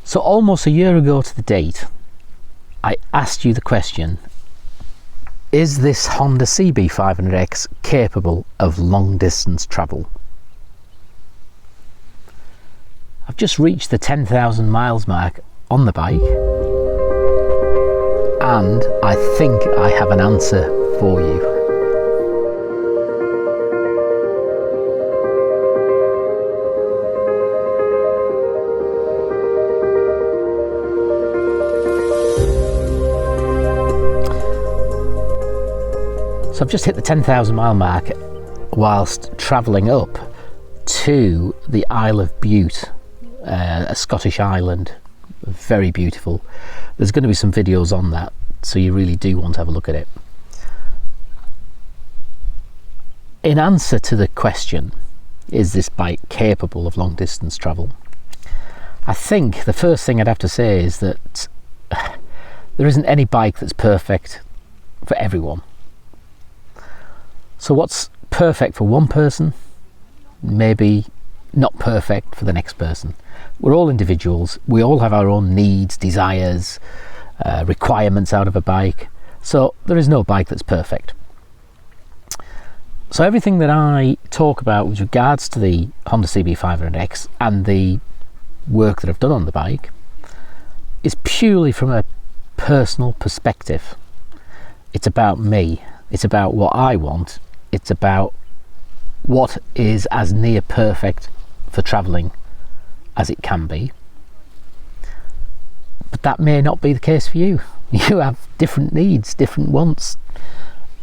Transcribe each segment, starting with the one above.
So almost a year ago to the date, I asked you the question, is this Honda CB500X capable of long distance travel? I've just reached the 10,000 miles mark on the bike, and I think I have an answer for you. So I've just hit the 10,000 mile mark whilst travelling up to the Isle of Bute, a Scottish island, very beautiful. There's going to be some videos on that, so you really do want to have a look at it. In answer to the question, is this bike capable of long distance travel? I think the first thing I'd have to say is that there isn't any bike that's perfect for everyone. So what's perfect for one person, maybe not perfect for the next person. We're all individuals. We all have our own needs, desires, requirements out of a bike. So there is no bike that's perfect. So everything that I talk about with regards to the Honda CB500X and the work that I've done on the bike is purely from a personal perspective. It's about me. It's about what I want. It's about what is as near perfect for travelling as it can be. But that may not be the case for you. You have different needs, different wants.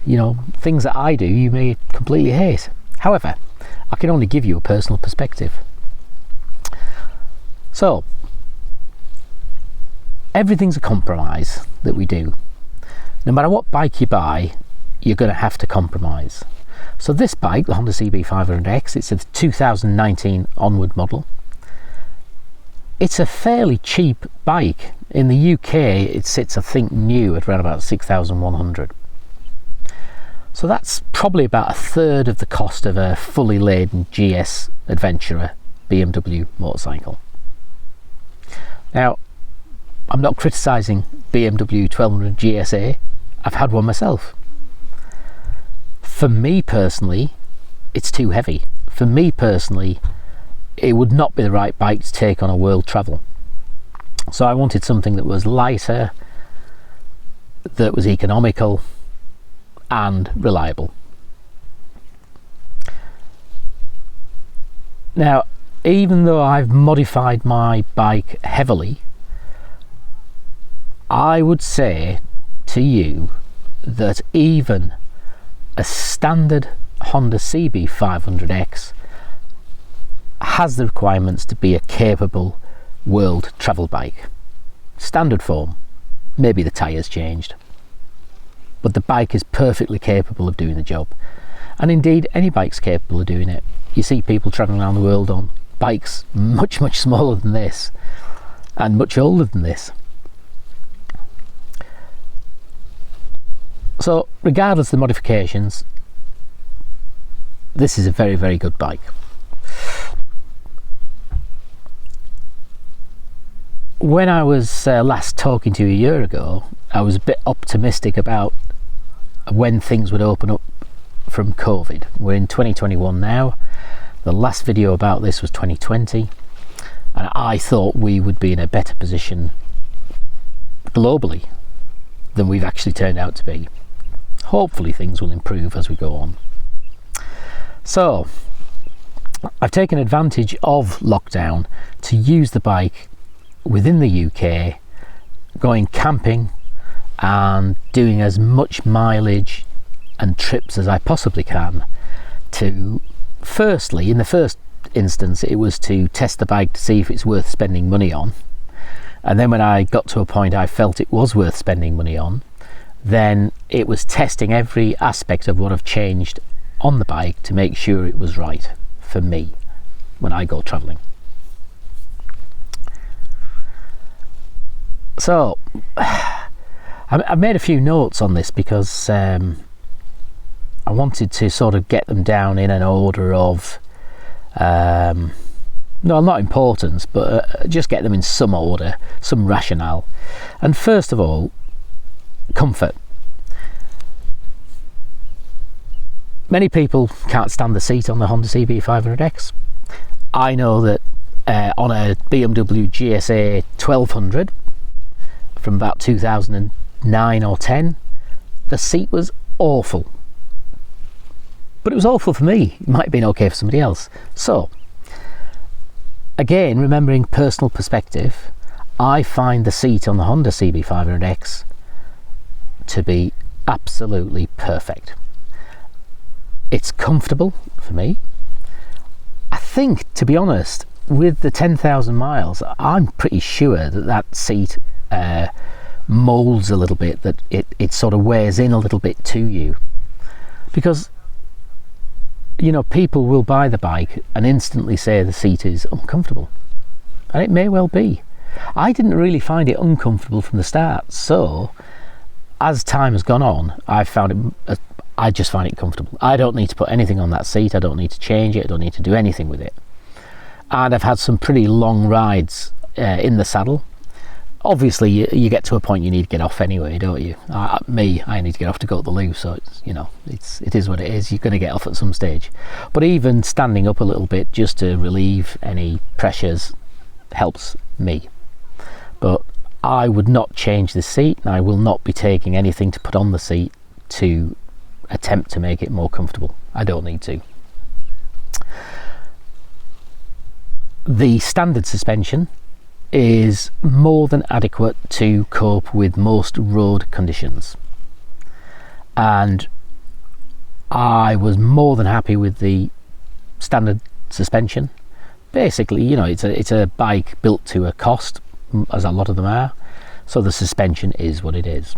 You know, things that I do you may completely hate. However, I can only give you a personal perspective. So, everything's a compromise that we do. No matter what bike you buy, you're going to have to compromise. So this bike, the Honda CB500X, it's a 2019 onward model. It's a fairly cheap bike. In the UK, it sits, I think, new at around about 6,100. So that's probably about a third of the cost of a fully laden GS Adventurer BMW motorcycle. Now, I'm not criticising BMW 1200 GSA. I've had one myself. For me personally, it's too heavy. For me personally, it would not be the right bike to take on a world travel. So I wanted something that was lighter, that was economical and reliable. Now, even though I've modified my bike heavily, I would say to you that even a standard Honda CB500X has the requirements to be a capable world travel bike. Standard form, maybe the tyres changed, but the bike is perfectly capable of doing the job. And indeed, any bike's capable of doing it. You see people travelling around the world on bikes much, much smaller than this and much older than this. So regardless of the modifications, this is a very, very good bike. When I was last talking to you a year ago, I was a bit optimistic about when things would open up from COVID. We're in 2021 now. The last video about this was 2020, and I thought we would be in a better position globally than we've actually turned out to be. Hopefully things will improve as we go on. So I've taken advantage of lockdown to use the bike within the UK, going camping and doing as much mileage and trips as I possibly can to, firstly, in the first instance, it was to test the bike to see if it's worth spending money on. And then when I got to a point I felt it was worth spending money on, then it was testing every aspect of what I've changed on the bike to make sure it was right for me when I go travelling. So I made a few notes on this because I wanted to sort of get them down in an order of No, not importance, but just get them in some order, some rationale. And first of all, comfort. Many people can't stand the seat on the Honda CB500X. I know that on a BMW GSA 1200 from about 2009 or 10, the seat was awful. But it was awful for me. It might have been okay for somebody else. So, again, remembering personal perspective, I find the seat on the Honda CB500X to be absolutely perfect. It's comfortable for me. I think, to be honest, with the 10,000 miles, I'm pretty sure that that seat molds a little bit, that it sort of wears in a little bit to you. Because, you know, people will buy the bike and instantly say the seat is uncomfortable. And it may well be. I didn't really find it uncomfortable from the start. So, as time has gone on, I just find it comfortable. I don't need to put anything on that seat. I don't need to change it. I don't need to do anything with it. And I've had some pretty long rides in the saddle. Obviously, you get to a point you need to get off anyway, don't you? I need to get off to go to the loo, so it's, you know, it is what it is. You're going to get off at some stage. But even standing up a little bit just to relieve any pressures helps me. But I would not change the seat, and I will not be taking anything to put on the seat to attempt to make it more comfortable. I don't need to. The standard suspension is more than adequate to cope with most road conditions, and I was more than happy with the standard suspension. Basically, you know, it's a bike built to a cost, as a lot of them are, so the suspension is what it is.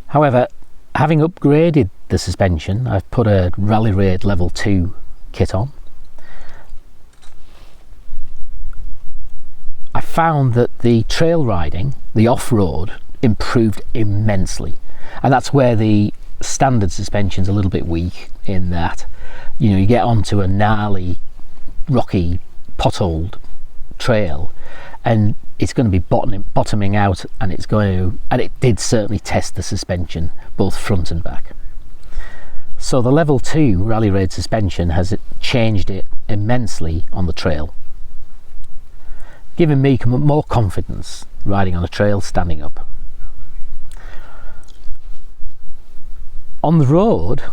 However, having upgraded the suspension, I've put a Rally Raid Level 2 kit on. I found that the trail riding, the off-road, improved immensely. And that's where the standard suspension's a little bit weak, in that, you know, you get onto a gnarly, rocky, potholed trail and it's going to be bottoming out, and it did certainly test the suspension, both front and back. So the Level 2 Rally Raid suspension has changed it immensely on the trail, giving me more confidence riding on a trail standing up. On the road,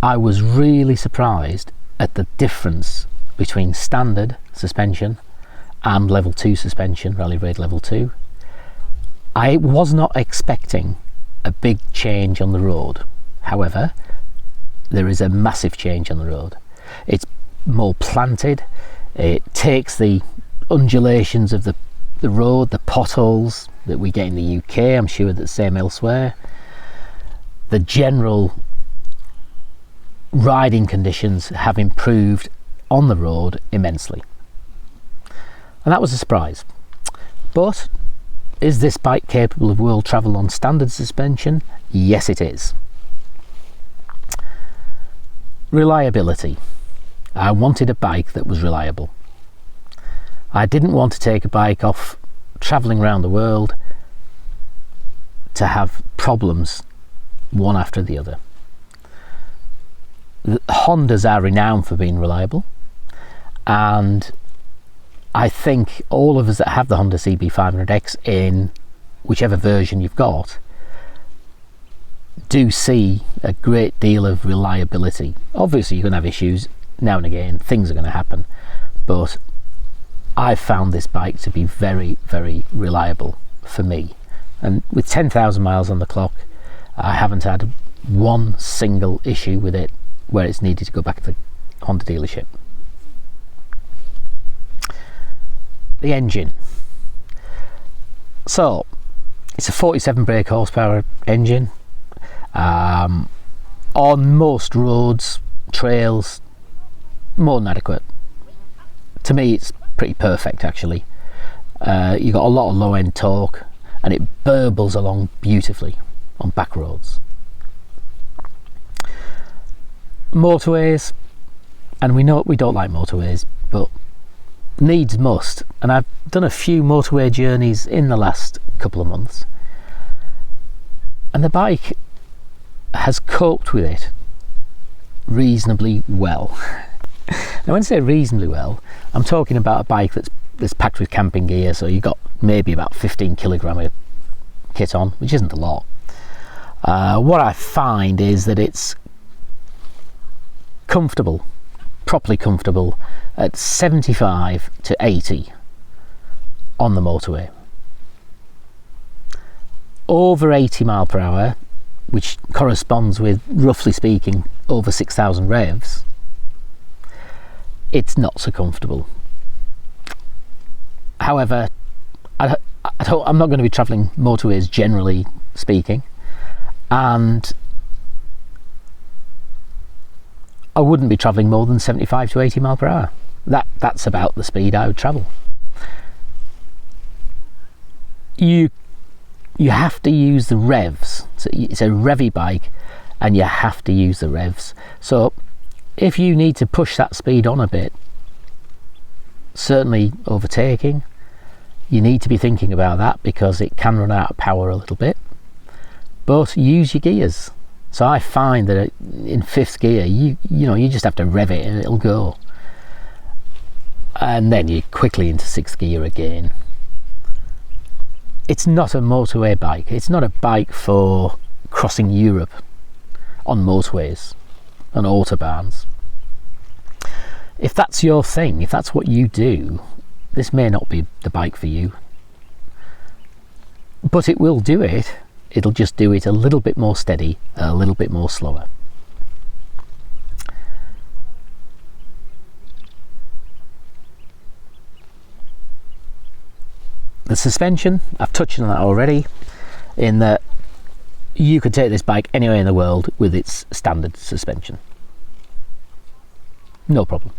I was really surprised at the difference between standard suspension and Level 2 suspension, Rally Raid Level 2. I was not expecting a big change on the road. However, there is a massive change on the road. It's more planted, it takes the undulations of the road, the potholes that we get in the UK, I'm sure that's the same elsewhere. The general riding conditions have improved on the road immensely. And that was a surprise. But is this bike capable of world travel on standard suspension? Yes, it is. Reliability. I wanted a bike that was reliable. I didn't want to take a bike off travelling around the world to have problems one after the other. The Hondas are renowned for being reliable, and I think all of us that have the Honda CB500X in whichever version you've got do see a great deal of reliability. Obviously you're going to have issues now and again, things are going to happen, but I've found this bike to be very, very reliable for me. And with 10,000 miles on the clock, I haven't had one single issue with it where it's needed to go back to the Honda dealership. The engine. So, it's a 47 brake horsepower engine. On most roads, trails, more than adequate. To me, it's pretty perfect actually. You've got a lot of low end torque, and it burbles along beautifully on back roads. Motorways, and we know we don't like motorways, but needs must, and I've done a few motorway journeys in the last couple of months, and the bike has coped with it reasonably well. Now when I say reasonably well, I'm talking about a bike that's packed with camping gear, so you've got maybe about 15 kilogram of kit on, which isn't a lot. What I find is that it's comfortable, properly comfortable, at 75 to 80 on the motorway. Over 80 mile per hour, which corresponds with, roughly speaking, over 6,000 revs, it's not so comfortable. However, I'm not going to be travelling motorways generally speaking, and I wouldn't be travelling more than 75 to 80 mile per hour. That's about the speed I would travel. You have to use the revs. So it's a revvy bike, and you have to use the revs. So if you need to push that speed on a bit, certainly overtaking, you need to be thinking about that, because it can run out of power a little bit. But use your gears. So I find that in fifth gear, you just have to rev it and it'll go. And then you're quickly into sixth gear again. It's not a motorway bike. It's not a bike for crossing Europe on motorways and autobahns. If that's your thing, if that's what you do, this may not be the bike for you. But it will do it. It'll just do it a little bit more steady, a little bit more slower. The suspension, I've touched on that already, in that you could take this bike anywhere in the world with its standard suspension. No problem.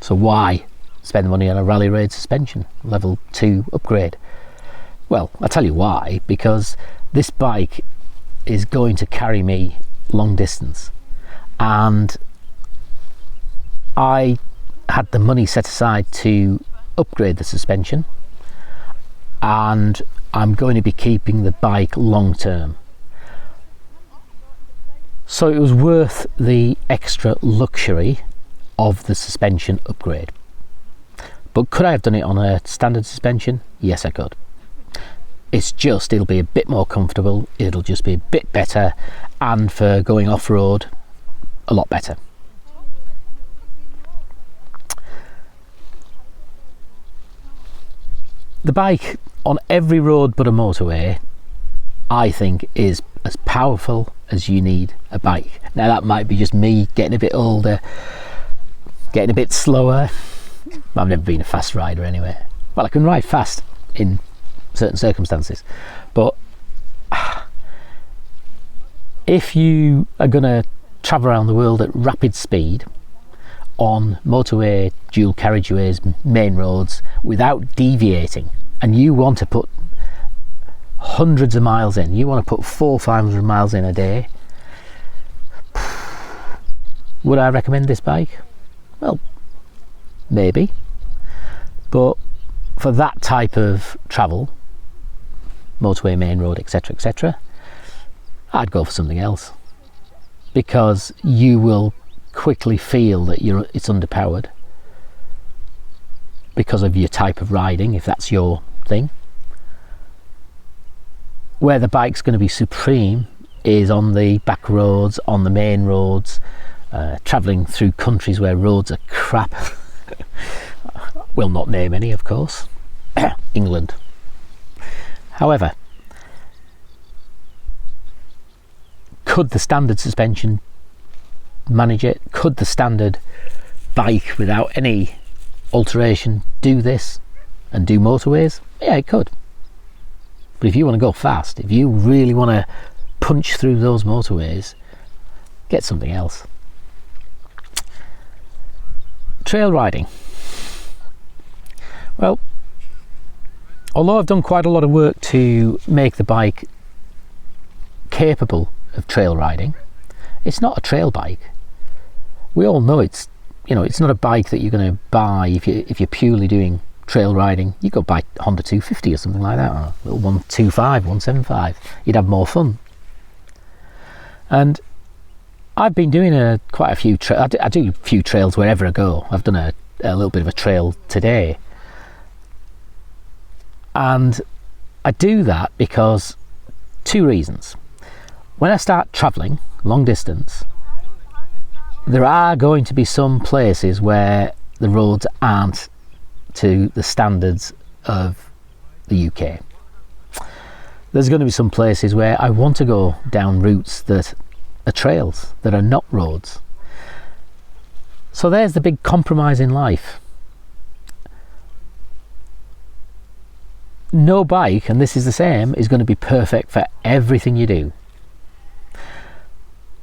So why spend money on a rally raid suspension, level 2 upgrade? Well, I'll tell you why, because this bike is going to carry me long distance, and I had the money set aside to upgrade the suspension, and I'm going to be keeping the bike long term. So it was worth the extra luxury of the suspension upgrade. But could I have done it on a standard suspension? Yes, I could. It's just, it'll be a bit more comfortable, it'll just be a bit better, and for going off-road, a lot better. The bike on every road but a motorway, I think, is as powerful as you need a bike. Now that might be just me getting a bit older, getting a bit slower. I've never been a fast rider anyway. Well, I can ride fast in certain circumstances, but if you are going to travel around the world at rapid speed on motorway, dual carriageways, main roads, without deviating, and you want to put hundreds of miles in, you want to put 400-500 miles in a day, would I recommend this bike? Well, maybe, but for that type of travel, motorway, main road, etc, etc, I'd go for something else, because you will quickly feel that it's underpowered because of your type of riding, if that's your thing. Where the bike's going to be supreme is on the back roads, on the main roads, travelling through countries where roads are crap. Will not name any, of course. England. However, could the standard suspension manage it? Could the standard bike without any alteration do this and do motorways? Yeah, it could. But if you want to go fast, if you really want to punch through those motorways, get something else. Trail riding. Well, although I've done quite a lot of work to make the bike capable of trail riding, it's not a trail bike. We all know it's you know, it's not a bike that you're going to buy if you're purely doing trail riding. You go buy Honda 250 or something like that, or a little 125, 175. You'd have more fun. And I've been doing quite a few. I do a few trails wherever I go. I've done a little bit of a trail today, and I do that because two reasons. When I start travelling long distance, there are going to be some places where the roads aren't to the standards of the UK. There's going to be some places where I want to go down routes that are trails, that are not roads. So there's the big compromise in life. No bike, and this is the same, is going to be perfect for everything you do.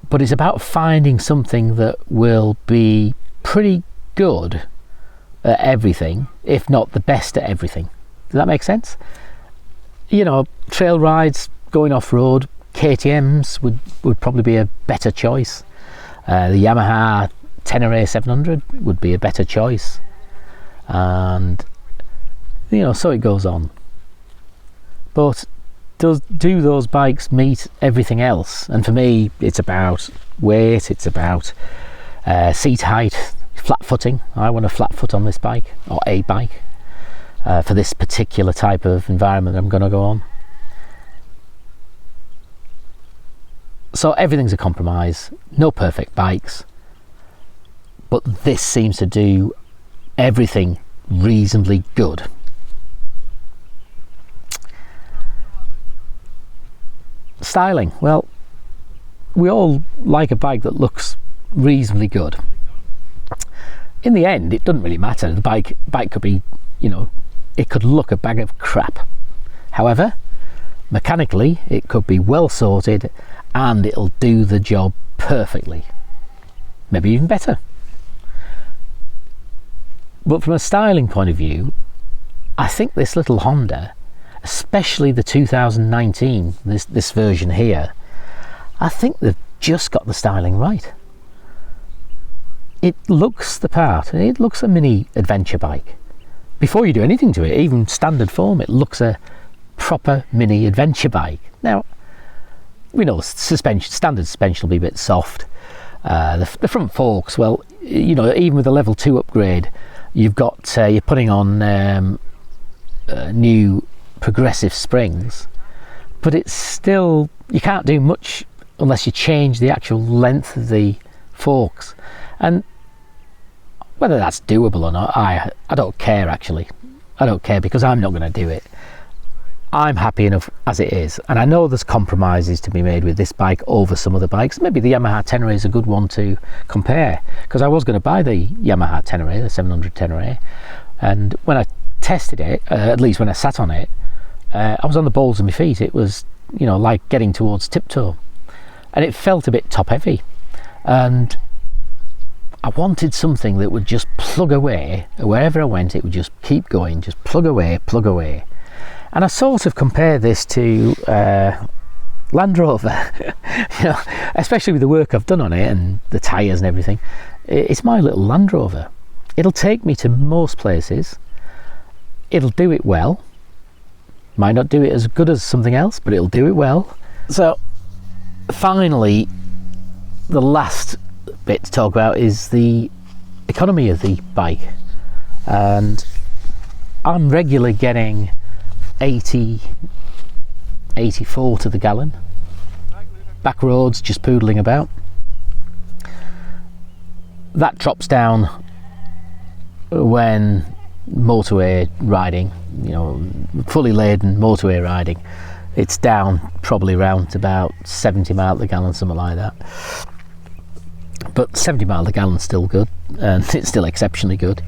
But it's about finding something that will be pretty good at everything, if not the best at everything. Does that make sense? You know, trail rides, going off-road, KTMs would probably be a better choice. The Yamaha Tenere 700 would be a better choice. And, you know, so it goes on. But do those bikes meet everything else? And for me, it's about weight, it's about seat height, flat footing. I want a flat foot on this bike, or a bike, for this particular type of environment I'm going to go on. So everything's a compromise, no perfect bikes, but this seems to do everything reasonably good. Styling, well, we all like a bike that looks reasonably good. In the end, it doesn't really matter. The bike could be, you know, it could look a bag of crap. However, mechanically, it could be well sorted and it'll do the job perfectly. Maybe even better. But from a styling point of view, I think this little Honda, especially the 2019, this version here, I think they've just got the styling right. It looks the part. It looks a mini adventure bike. Before you do anything to it, even standard form, it looks a proper mini adventure bike. Now, we know standard suspension will be a bit soft. The front forks, well, you know, even with a level 2 upgrade, you've got you're putting on new progressive springs, but it's still, you can't do much unless you change the actual length of the forks. And whether that's doable or not, I don't care actually. I don't care, because I'm not going to do it. I'm happy enough as it is, and I know there's compromises to be made with this bike over some other bikes. Maybe the Yamaha Tenere is a good one to compare, because I was going to buy the Yamaha Tenere, the 700 Tenere, and when I tested it, at least when I sat on it, I was on the balls of my feet. It was, you know, like getting towards tiptoe, and it felt a bit top heavy, and I wanted something that would just plug away wherever I went. It would just keep going, just plug away. And I sort of compare this to Land Rover, you know, especially with the work I've done on it and the tyres and everything. It's my little Land Rover. It'll take me to most places. It'll do it well. Might not do it as good as something else, but it'll do it well. So finally, the last bit to talk about is the economy of the bike. And I'm regularly getting 84 to the gallon. Back roads, just poodling about. That drops down when motorway riding, you know, fully laden motorway riding. It's down probably around about 70 mile to the gallon, something like that. But 70 mile to the gallon's still good, and it's still exceptionally good.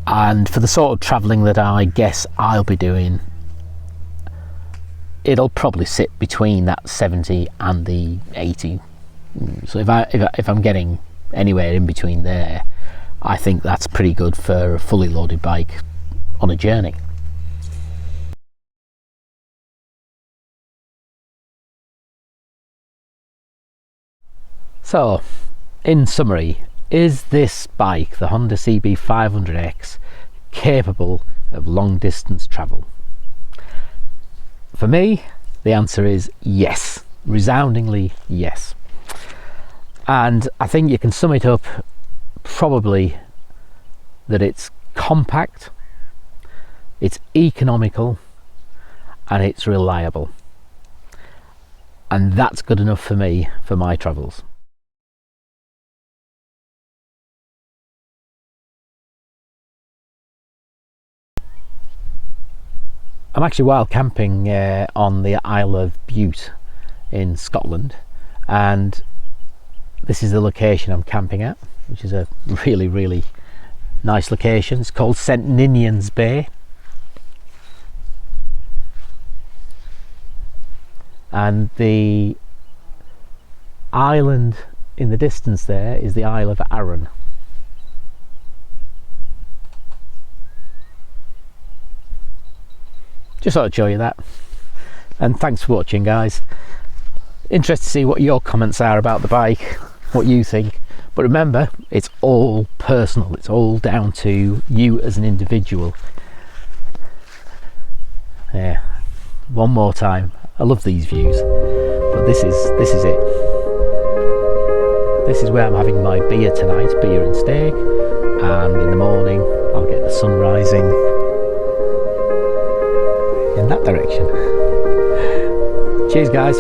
And for the sort of travelling that I guess I'll be doing, it'll probably sit between that 70 and the 80. So if I'm getting anywhere in between there, I think that's pretty good for a fully loaded bike on a journey. So, in summary, Is this bike, the Honda CB500X, capable of long distance travel? For me, the answer is yes, resoundingly yes. And I think you can sum it up probably that it's compact, it's economical, and it's reliable. And that's good enough for me for my travels. I'm actually wild camping on the Isle of Bute in Scotland, and this is the location I'm camping at, which is a really nice location. It's called St Ninian's Bay, and the island in the distance there is the Isle of Arran. Just thought I'd show you that, and thanks for watching, guys. Interested to see what your comments are about the bike, what you think, but remember, it's all personal, it's all down to you as an individual. Yeah, one more time, I love these views, but this is it. This is where I'm having my beer tonight, beer and steak, and in the morning I'll get the sun rising in that direction. Cheers, guys.